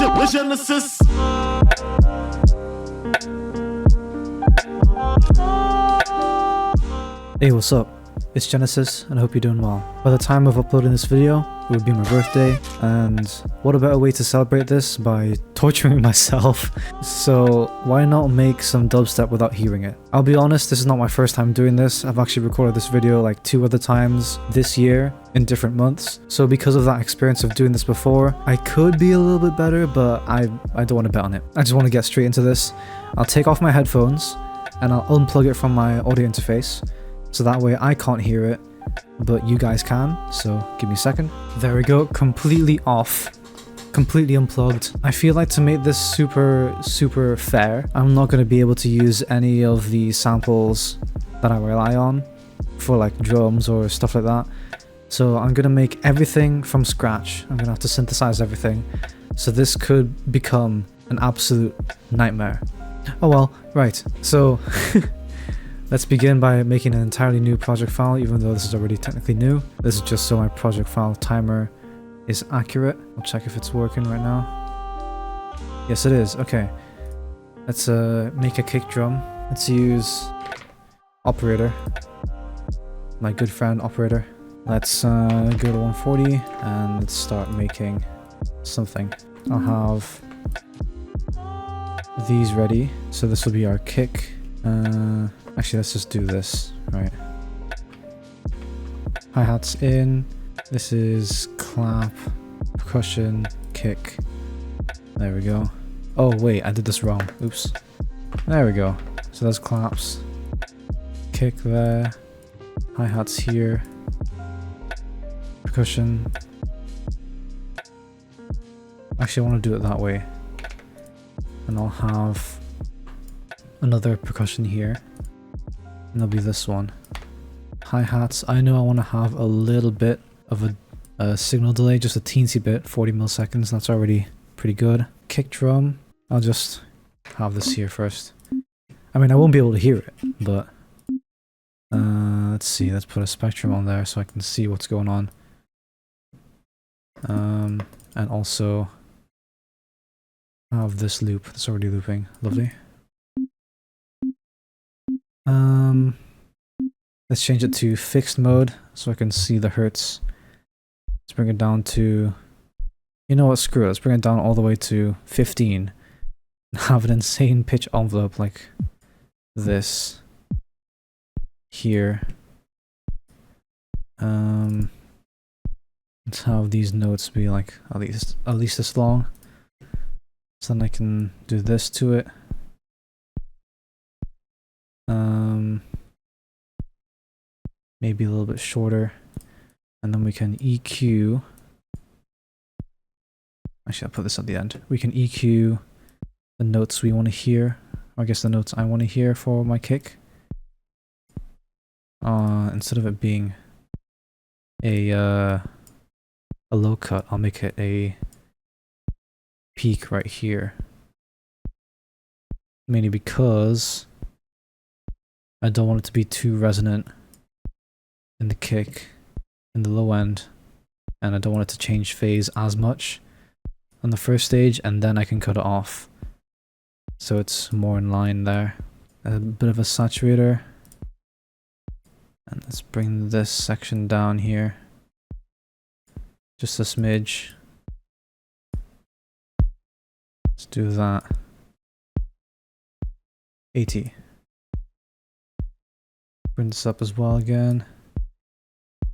Genesis. Hey, what's up? It's Genesis, and I hope you're doing well. By the time of uploading this video, it would be my birthday, and what a better way to celebrate this by torturing myself. So why not make some dubstep without hearing it? I'll be honest, this is not my first time doing this. I've actually recorded this video like 2 other times this year in different months. So because of that experience of doing this before, I could be a little bit better, but I don't want to bet on it. I just want to get straight into this. I'll take off my headphones and I'll unplug it from my audio interface. So that way I can't hear it, but you guys can, so give me a second. There we go, completely off, completely unplugged. I feel like to make this super fair, I'm not going to be able to use any of the samples that I rely on for like drums or stuff like that. So I'm going to make everything from scratch. I'm going to have to synthesize everything. So this could become an absolute nightmare. Oh well, right, so... Let's begin by making an entirely new project file, even though this is already technically new. This is just so my project file timer is accurate. I'll check if it's working right now. Yes, it is. Okay. Let's make a kick drum. Let's use operator. My good friend operator. Let's go to 140 and let's start making something. I'll have these ready. So this will be our kick. Actually, let's just do this, right? Hi-hats in. This is clap, percussion, kick. There we go. Oh, wait, I did this wrong. Oops. There we go. So there's claps. Kick there. Hi-hats here. Percussion. Actually, I want to do it that way. And I'll have another percussion here. And there'll be this one. Hi-hats. I know I want to have a little bit of a signal delay, just a teensy bit, 40 milliseconds. That's already pretty good. Kick drum. I'll just have this here first. I mean, I won't be able to hear it, but let's see. Let's put a spectrum on there so I can see what's going on. And also have this loop. It's already looping. Lovely. Let's change it to fixed mode so I can see the hertz. Let's bring it down to, you know what, screw it. Let's bring it down all the way to 15. Have an insane pitch envelope like this here. Let's have these notes be like at least this long. So then I can do this to it. Maybe a little bit shorter, and then we can EQ. Actually, I'll put this at the end. We can EQ the notes we want to hear, or I guess the notes I want to hear for my kick. Instead of it being a low cut, I'll make it a peak right here. Mainly because I don't want it to be too resonant in the kick, in the low end, and I don't want it to change phase as much on the first stage, and then I can cut it off so it's more in line there. A bit of a saturator, and let's bring this section down here just a smidge. Let's do that. 80. Bring this up as well again.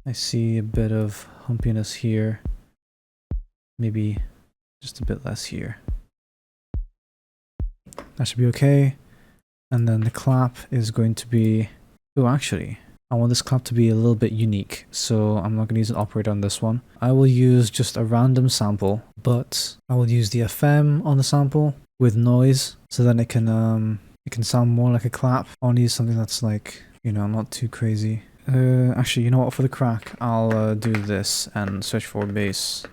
I see a bit of humpiness here. Maybe just a bit less here. That should be okay. And then the clap is going to be... Oh, actually, I want this clap to be a little bit unique. So I'm not going to use an operator on this one. I will use just a random sample, but I will use the FM on the sample with noise. So then it can sound more like a clap. I want to use something that's like, you know, not too crazy. Actually, you know what, for the crack, I'll do this and search for bass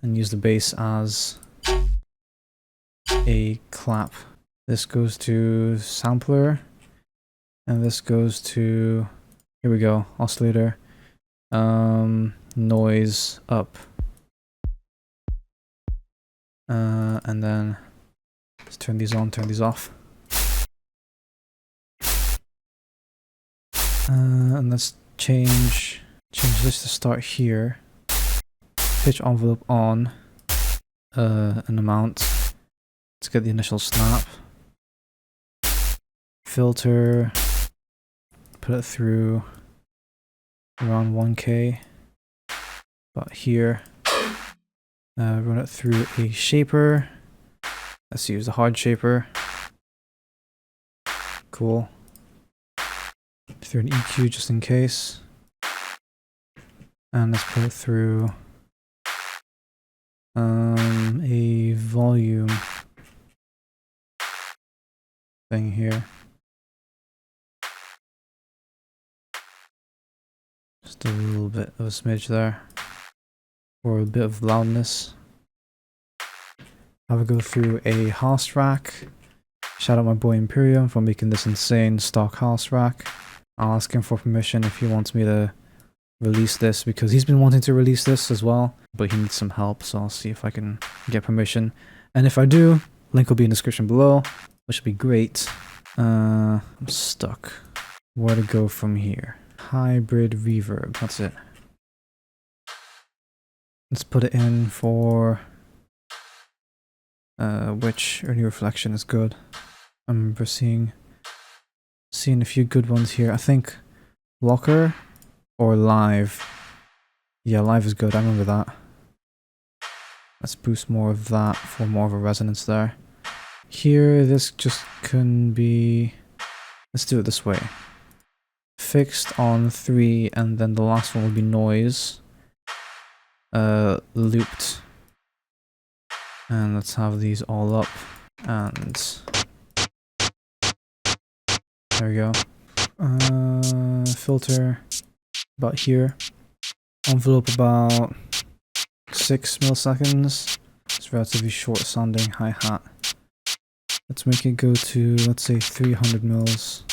and use the bass as a clap. This goes to sampler and this goes to, here we go, oscillator, noise up. And then let's turn these on, turn these off. And let's change this to start here. Pitch envelope on an amount. Let's get the initial snap. Filter. Put it through around 1K. About here. Run it through a shaper. Let's use the hard shaper. Cool. Through an EQ just in case. And let's put it through a volume thing here. Just a little bit of a smidge there. Or a bit of loudness. I would go through a house rack. Shout out my boy Empyreum for making this insane stock house rack. I'll ask him for permission if he wants me to release this, because he's been wanting to release this as well, but he needs some help, so I'll see if I can get permission. And if I do, link will be in the description below, which will be great. I'm stuck. Where to go from here? Hybrid reverb, that's it. Let's put it in for which early reflection is good. I remember seeing a few good ones here. I think Locker or Live. Yeah, Live is good, I remember that. Let's boost more of that for more of a resonance there. Here, this just can be... Let's do it this way. Fixed on 3, and then the last one will be noise. Looped. And let's have these all up. And... there we go. Filter about here. Envelope about 6 milliseconds. It's relatively short sounding hi-hat. Let's make it go to, let's say, 300 mils.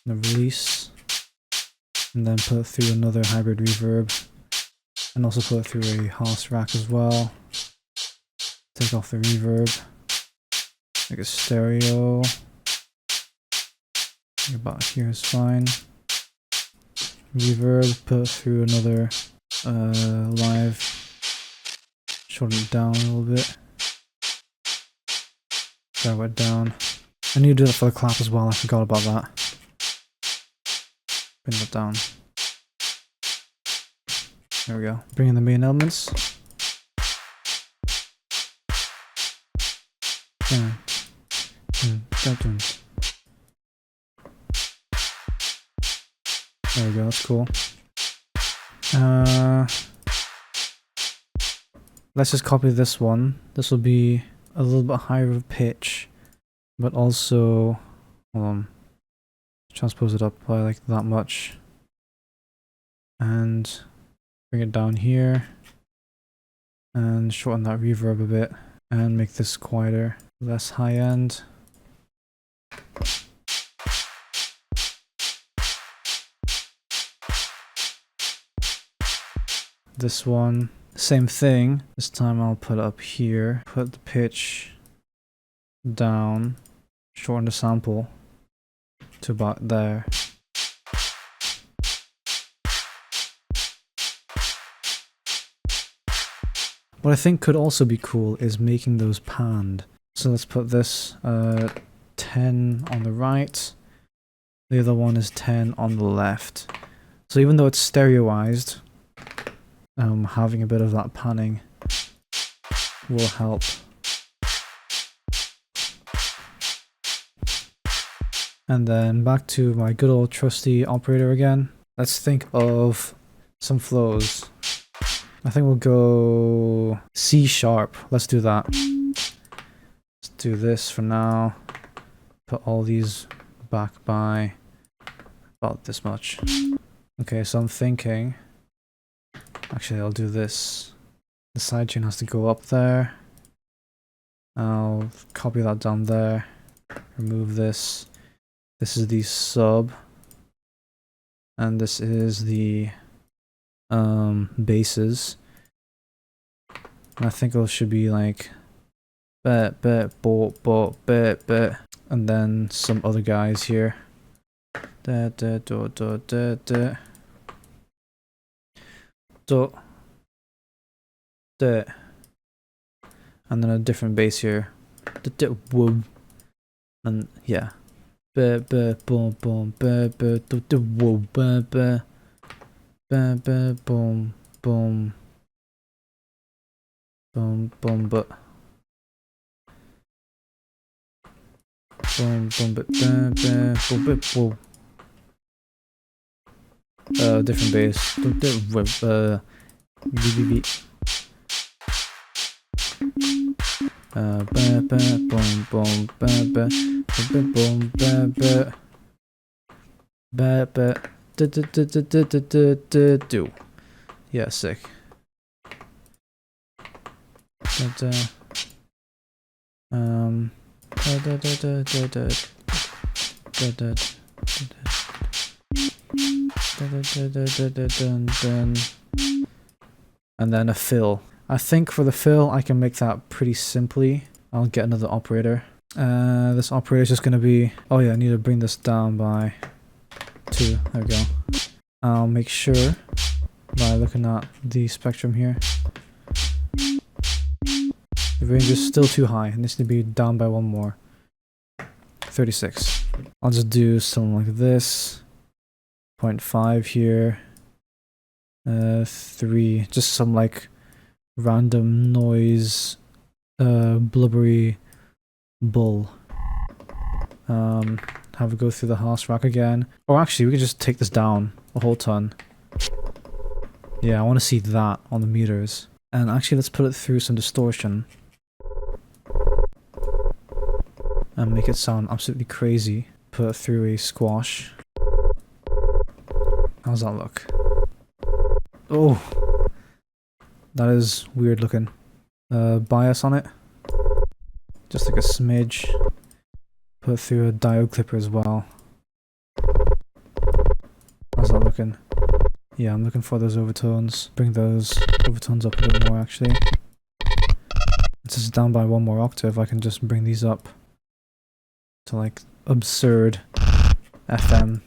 And release. And then put it through another hybrid reverb. And also put it through a house rack as well. Take off the reverb. Make a stereo. About here is fine. Reverb, put it through another live. Shorten it down a little bit. Drive it down. I need to do that for the clap as well, I forgot about that. Bring that down. There we go. Bring in the main elements. There we go, that's cool. Let's just copy this one. This will be a little bit higher of pitch, but also, hold on, transpose it up by like that much. And bring it down here. And shorten that reverb a bit. And make this quieter, less high end. This one, same thing. This time I'll put it up here. Put the pitch down. Shorten the sample to about there. What I think could also be cool is making those panned. So let's put this 10 on the right. The other one is 10 on the left. So even though it's stereoized, having a bit of that panning will help. And then back to my good old trusty operator again. Let's think of some flows. I think we'll go C sharp. Let's do that. Let's do this for now. Put all these back by about this much. Okay, so I'm thinking... Actually, I'll do this. The sidechain has to go up there. I'll copy that down there. Remove this. This is the sub. And this is the... basses. And I think it should be like and then some other guys here. And then a different bass here. And yeah. Boom boom boom boom boom but boom boom but boom. Different bass. Yeah, sick. And then a fill. I think for the fill I can make that pretty simply. I'll get another operator. This operator is just gonna be, oh yeah, I need to bring this down by 2. There we go. I'll make sure by looking at the spectrum here. The range is still too high. It needs to be down by 1 more. 36. I'll just do something like this. 0.5 here. 3. Just some like random noise. Blubbery bull. Have it go through the house rack again. Or actually, we could just take this down a whole ton. Yeah, I want to see that on the meters. And actually, let's put it through some distortion. And make it sound absolutely crazy. Put it through a squash. How's that look? Oh! That is weird looking. Bias on it. Just like a smidge. Put it through a diode clipper as well. How's that looking? Yeah, I'm looking for those overtones. Bring those overtones up a bit more actually. This is down by 1 more octave. I can just bring these up to like absurd FM.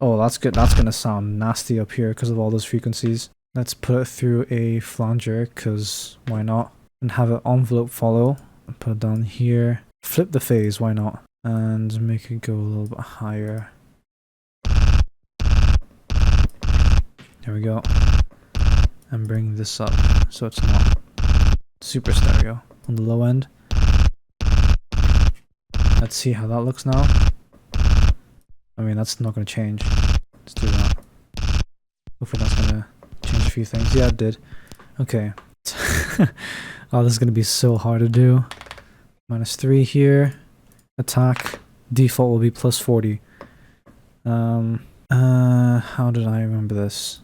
Oh, that's good. That's gonna sound nasty up here because of all those frequencies. Let's put it through a flanger, because why not? And have an envelope follow. Put it down here. Flip the phase, why not? And make it go a little bit higher. There we go. And bring this up so it's not super stereo on the low end. Let's see how that looks now. I mean, that's not going to change. Let's do that. Hopefully that's going to change a few things. Yeah, it did. Okay. Oh, this is going to be so hard to do. -3 here. Attack. Default will be +40. How did I remember this?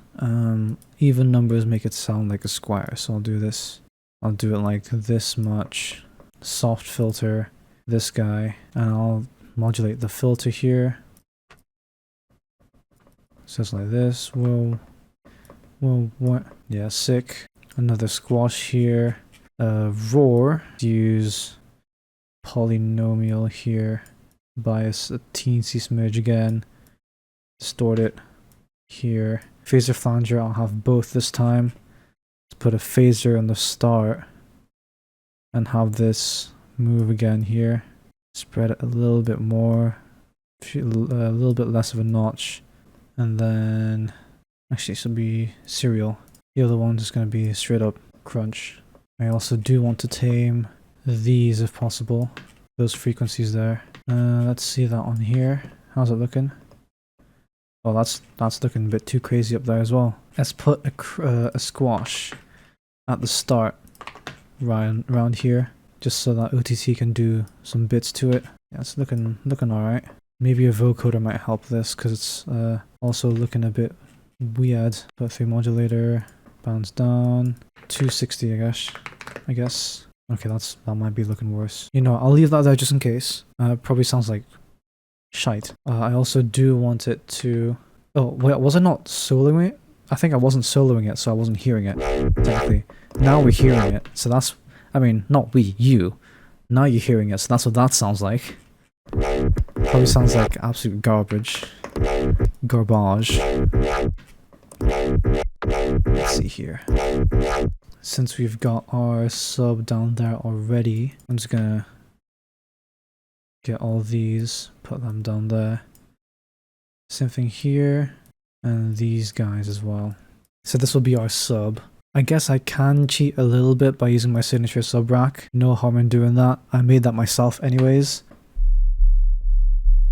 Even numbers make it sound like a square, so I'll do this. I'll do it like this much. Soft filter. This guy. And I'll modulate the filter here. So it's like this. Whoa. Whoa, what? Yeah, sick. Another squash here. Roar. Use polynomial here. Bias a teensy smidge again. Distort it here. Phaser flanger, I'll have both this time. Let's put a phaser on the start. And have this move again here. Spread it a little bit more. A little bit less of a notch. And then, actually this will be serial. The other one's just going to be straight up crunch. I also do want to tame these if possible. Those frequencies there. Let's see that on here. How's it looking? Oh, that's looking a bit too crazy up there as well. Let's put a squash at the start around here, just so that OTC can do some bits to it. Yeah, it's looking alright. Maybe a vocoder might help this, because it's also looking a bit weird. Put 3 modulator, bounce down, 260 I guess. Okay, that might be looking worse. You know, I'll leave that there just in case. Probably sounds like shite. I also do want it to... Oh, wait, was I not soloing it? I think I wasn't soloing it, so I wasn't hearing it, technically. Now we're hearing it, so that's, I mean, not we, you. Now you're hearing it, so that's what that sounds like. Probably sounds like absolute garbage. Garbage. Let's see here. Since we've got our sub down there already, I'm just gonna get all these, put them down there. Same thing here, and these guys as well. So this will be our sub. I guess I can cheat a little bit by using my signature sub rack. No harm in doing that. I made that myself anyways.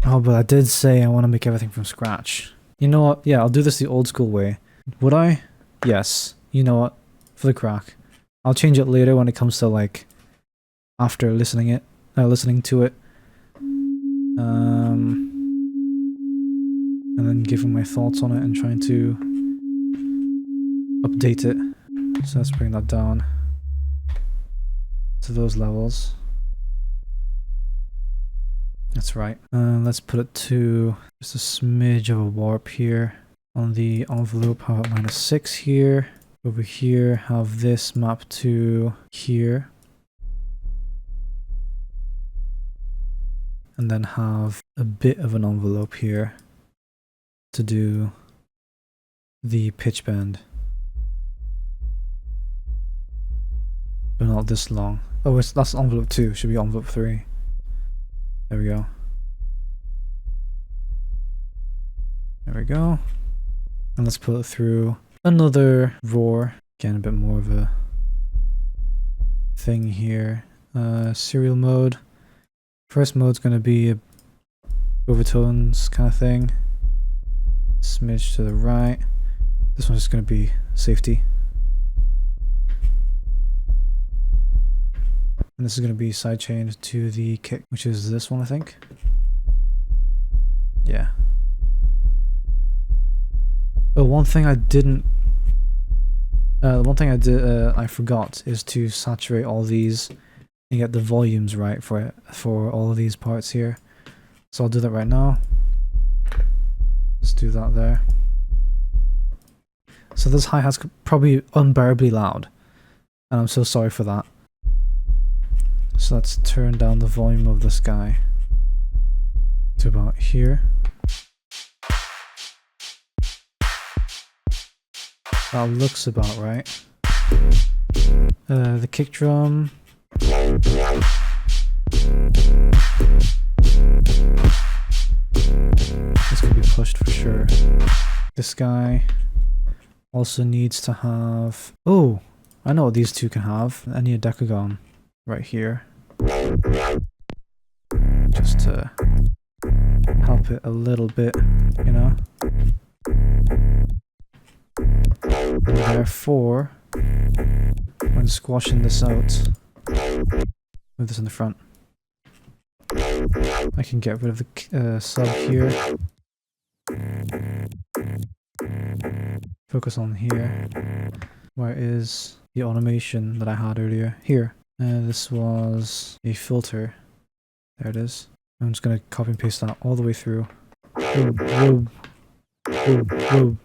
Oh, but I did say I want to make everything from scratch. You know what? Yeah, I'll do this the old school way. Would I? Yes. You know what? For the crack. I'll change it later when it comes to like after listening to it. And then giving my thoughts on it and trying to update it. So let's bring that down to those levels. That's right. Let's put it to just a smidge of a warp here. On the envelope, have it -6 here. Over here, have this map to here. And then have a bit of an envelope here to do the pitch bend. But not this long. Oh, that's envelope 2. Should be envelope 3. There we go. There we go. And let's put it through another roar. Again, a bit more of a thing here. Serial mode. First mode's going to be overtones kind of thing. Smidge to the right. This one's just going to be safety. And this is going to be sidechained to the kick, which is this one, I think. Yeah. Oh, one thing I forgot is to saturate all these and get the volumes right for all of these parts here. So I'll do that right now. Let's do that there. So this hi-hat's probably unbearably loud, and I'm so sorry for that. So let's turn down the volume of this guy to about here. That looks about right. The kick drum. This could be pushed for sure. This guy also needs to have... Oh! I know what these two can have. I need a decagon right here. Just to help it a little bit, you know? And therefore, when squashing this out, move this in the front. I can get rid of the sub here. Focus on here. Where is the automation that I had earlier? Here. This was a filter. There it is. I'm just gonna copy and paste that all the way through. Whoa, whoa, whoa, whoa.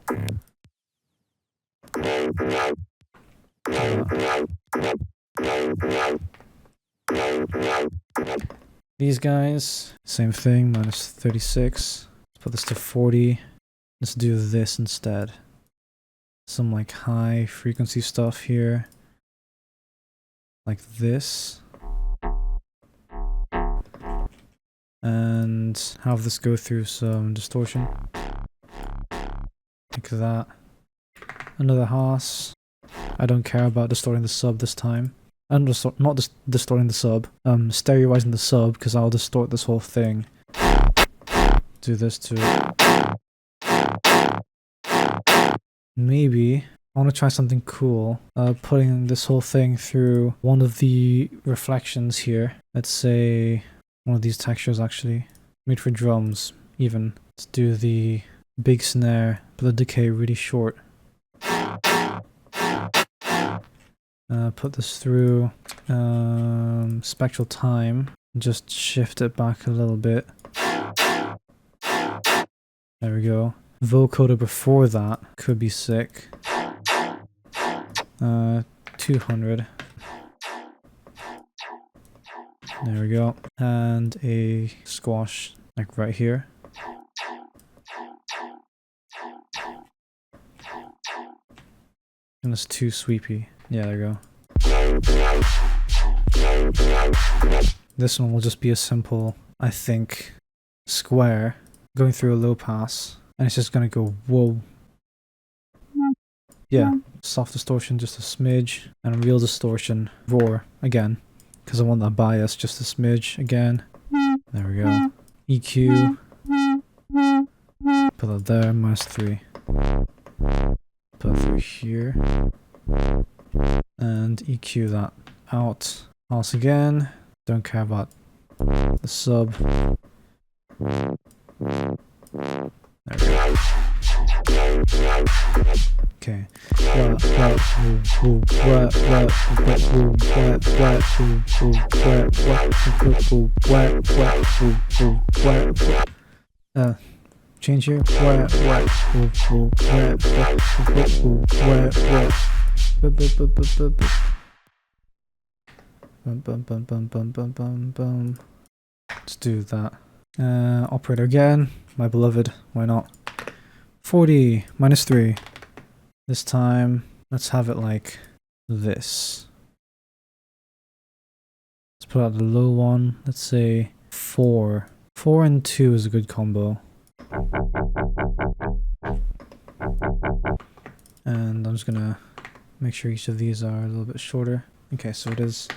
These guys, same thing, -36. Let's put this to 40. Let's do this instead. Some like high frequency stuff here. Like this. And have this go through some distortion. Like that. Another Haas. I don't care about distorting the sub this time. And not distorting the sub. Stereoizing the sub, because I'll distort this whole thing. Do this to it. Maybe I want to try something cool. Putting this whole thing through one of the reflections here. Let's say one of these textures actually. Made for drums, even. Let's do the big snare, but the decay really short. Put this through spectral time. Just shift it back a little bit. There we go. vocoder before that could be sick. 200. There we go. And a squash, like right here. And it's too sweepy. Yeah, there you go. This one will just be a simple, I think, square going through a low pass. And it's just gonna go whoa. Yeah, soft distortion just a smidge. And real distortion, roar again. Because I want that bias just a smidge again. There we go. EQ. Put that there, -3. Put it through here. And EQ that out. Pulse again. Don't care about the sub. There we go. Okay. Change here. Let's do that. Operator again. My beloved. Why not? 40 -3. This time, let's have it like this. Let's put out the low one. Let's say 4. 4 and 2 is a good combo. And I'm just gonna make sure each of these are a little bit shorter. Okay, so it is.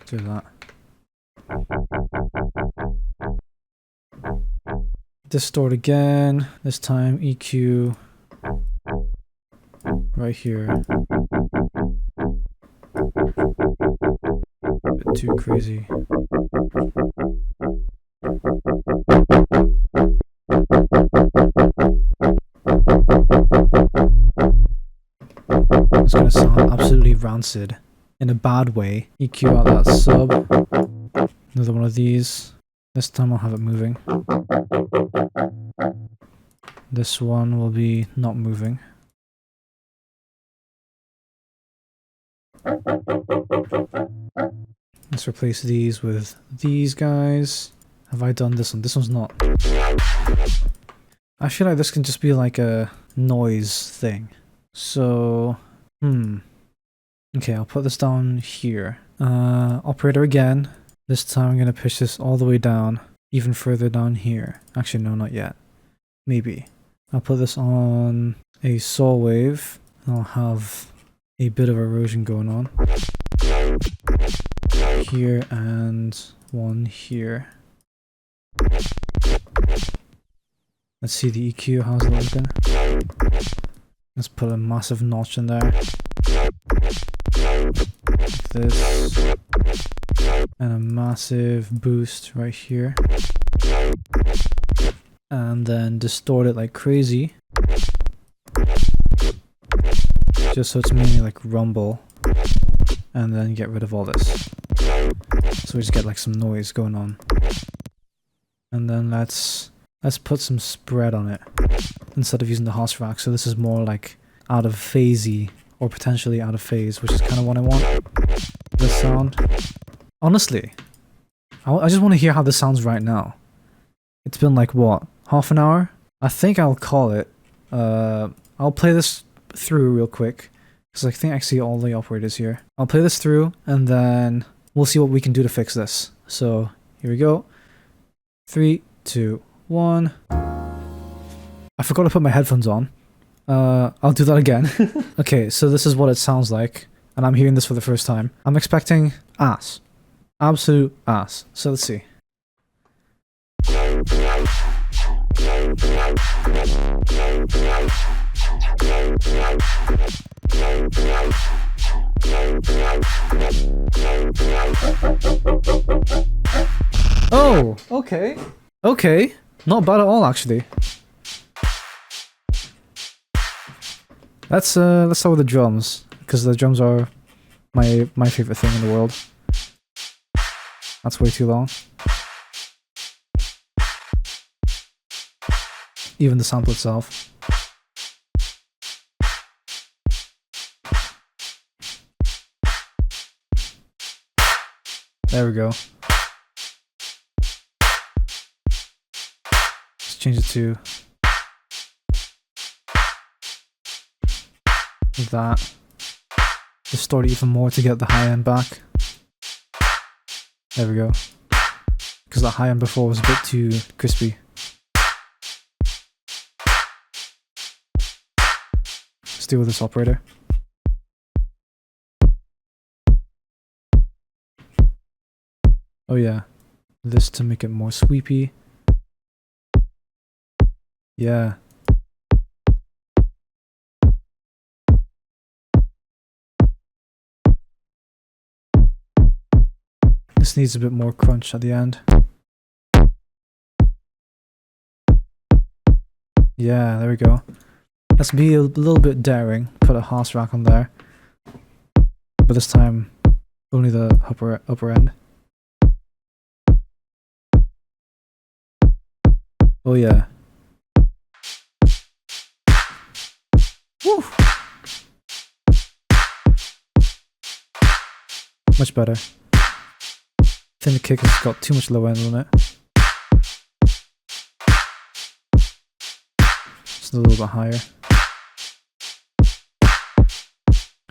Do that. Distort again. This time EQ right here. A bit too crazy. It's gonna sound absolutely rancid in a bad way. EQ out that sub. Another one of these. This time I'll have it moving. This one will be not moving. Let's replace these with these guys. Have I done this one? This one's not. I feel like this can just be like a noise thing. So, okay, I'll put this down here. Operator again. This time I'm going to push this all the way down, even further down here. Actually, no, not yet. Maybe. I'll put this on a saw wave. I'll have a bit of erosion going on. Here and one here. Let's see the EQ, how's it looking? Let's put a massive notch in there. Like this. And a massive boost right here. And then distort it like crazy. Just so it's mainly like rumble. And then get rid of all this. So we just get like some noise going on. And then let's put some spread on it. Instead of using the Haas rack. So this is more like out of phasey. Or potentially out of phase, which is kind of what I want. This sound. Honestly, I just want to hear how this sounds right now. It's been like, what, half an hour? I think I'll call it. I'll play this through real quick, because I think I see all the operators here. I'll play this through, and then we'll see what we can do to fix this. So, here we go. 3, 2, 1. I forgot to put my headphones on. I'll do that again. Okay, so this is what it sounds like, and I'm hearing this for the first time. I'm expecting ass. Absolute ass. So let's see. Oh, okay. Okay. Not bad at all, actually. Let's start with the drums, because the drums are my favorite thing in the world. That's way too long. even the sample itself. There we go. Let's change it to that. Distort it even more to get the high end back. There we go. Because that high end before was a bit too crispy. Let's deal with this operator. Oh yeah, this to make it more sweepy. Yeah. This needs a bit more crunch at the end. Yeah, there we go. Let's be a little bit daring. Put a horse rack on there. But this time, only the upper end. Oh yeah. Woo! Much better. I think the kick has got too much low end on it. Just a little bit higher.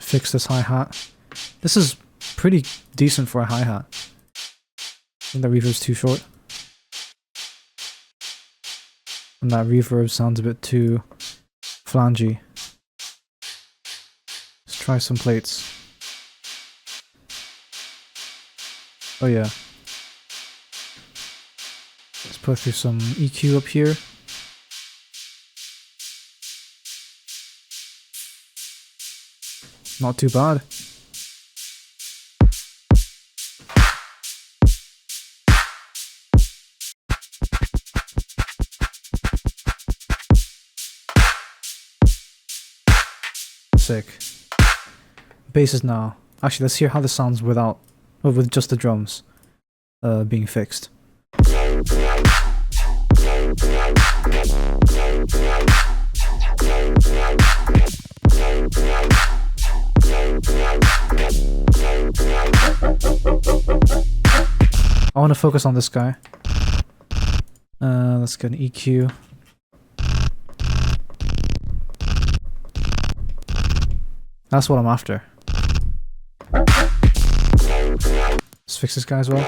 Fix this hi-hat. This is pretty decent for a hi-hat. I think the reverb's too short. And that reverb sounds a bit too flangey. Let's try some plates. Oh yeah. Let's put through some EQ up here. Not too bad. Sick. Basses now. Actually, let's hear how this sounds without, or with just the drums being fixed. I want to focus on this guy. Let's get an EQ. That's what I'm after. Let's fix this guy as well.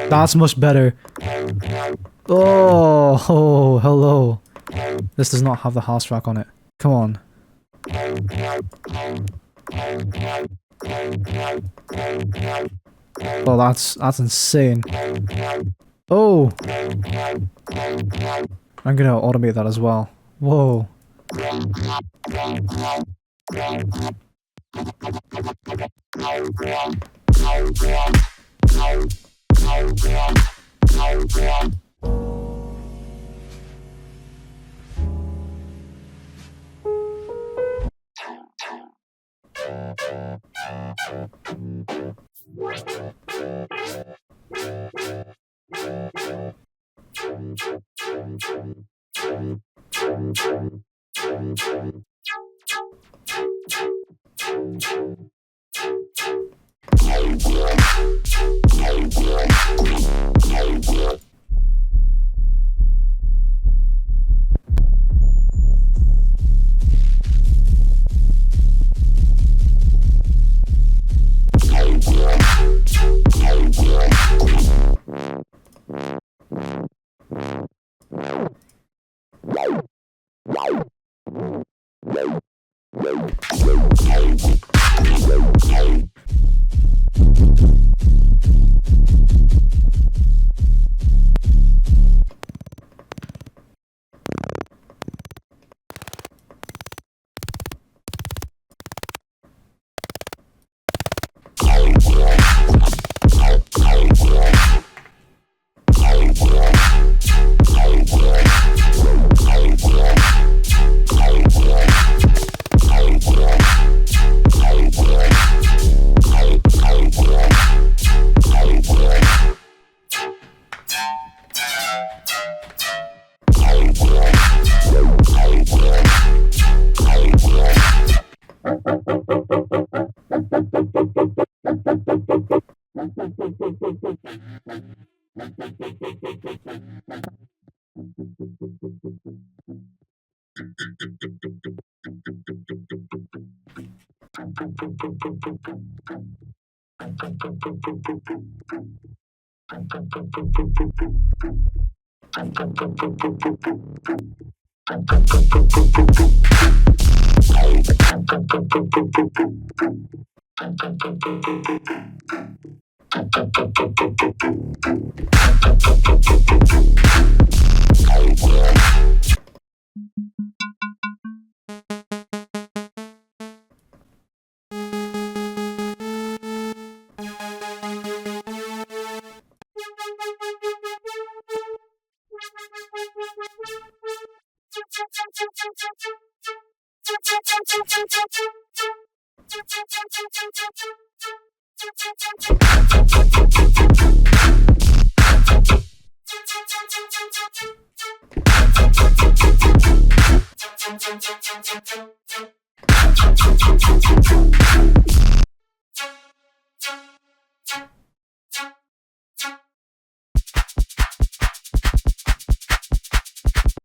That's much better. Oh, hello. This does not have the house rack on it. Come on. Oh, that's insane. Oh. I'm gonna automate that as well. Whoa.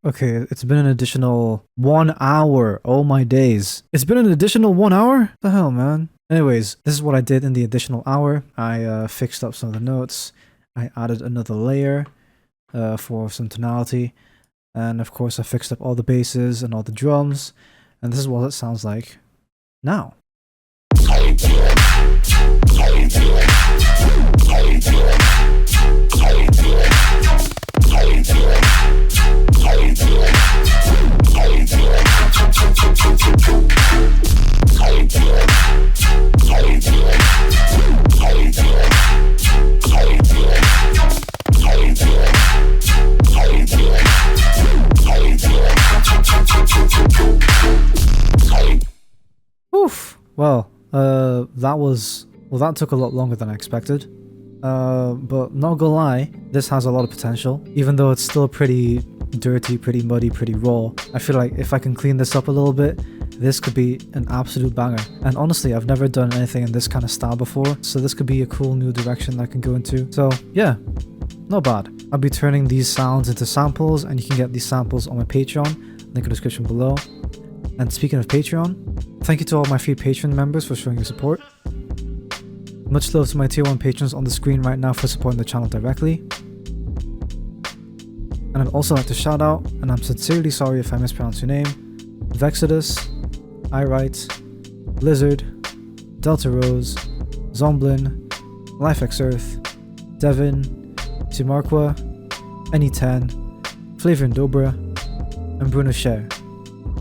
Okay, it's been an additional 1 hour. Oh my days. It's been an additional 1 hour? What the hell, man? Anyways, this is what I did in the additional hour. I fixed up some of the notes. I added another layer for some tonality. And of course, I fixed up all the basses and all the drums. And this is what it sounds like now. Oof. Well, that took a lot longer than I expected. But not gonna lie, this has a lot of potential. Even though it's still pretty dirty, pretty muddy, pretty raw, I feel like if I can clean this up a little bit, this could be an absolute banger. And honestly, I've never done anything in this kind of style before, so this could be a cool new direction I can go into. So yeah, not bad. I'll be turning these sounds into samples, and you can get these samples on my Patreon, link in the description below. And speaking of Patreon, thank you to all my free Patreon members for showing your support. Much love to my tier 1 patrons on the screen right now for supporting the channel directly. And I'd also like to shout out, and I'm sincerely sorry if I mispronounce your name, Vexodus, iWrite, Blizzard, Delta Rose, Zomblin, LifeXEarth, Devin, Timarqua, Any10, Flavor and Dobra, and Bruno Share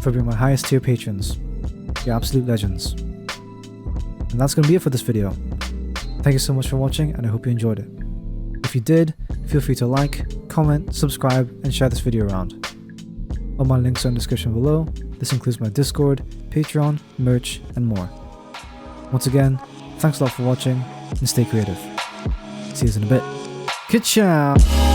for being my highest tier patrons. You're absolute legends. And that's gonna be it for this video. Thank you so much for watching, and I hope you enjoyed it. If you did, feel free to like, comment, subscribe, and share this video around. All my links are in the description below. This includes my Discord, Patreon, merch, and more. Once again, thanks a lot for watching, and stay creative. See you in a bit. Ka-chow!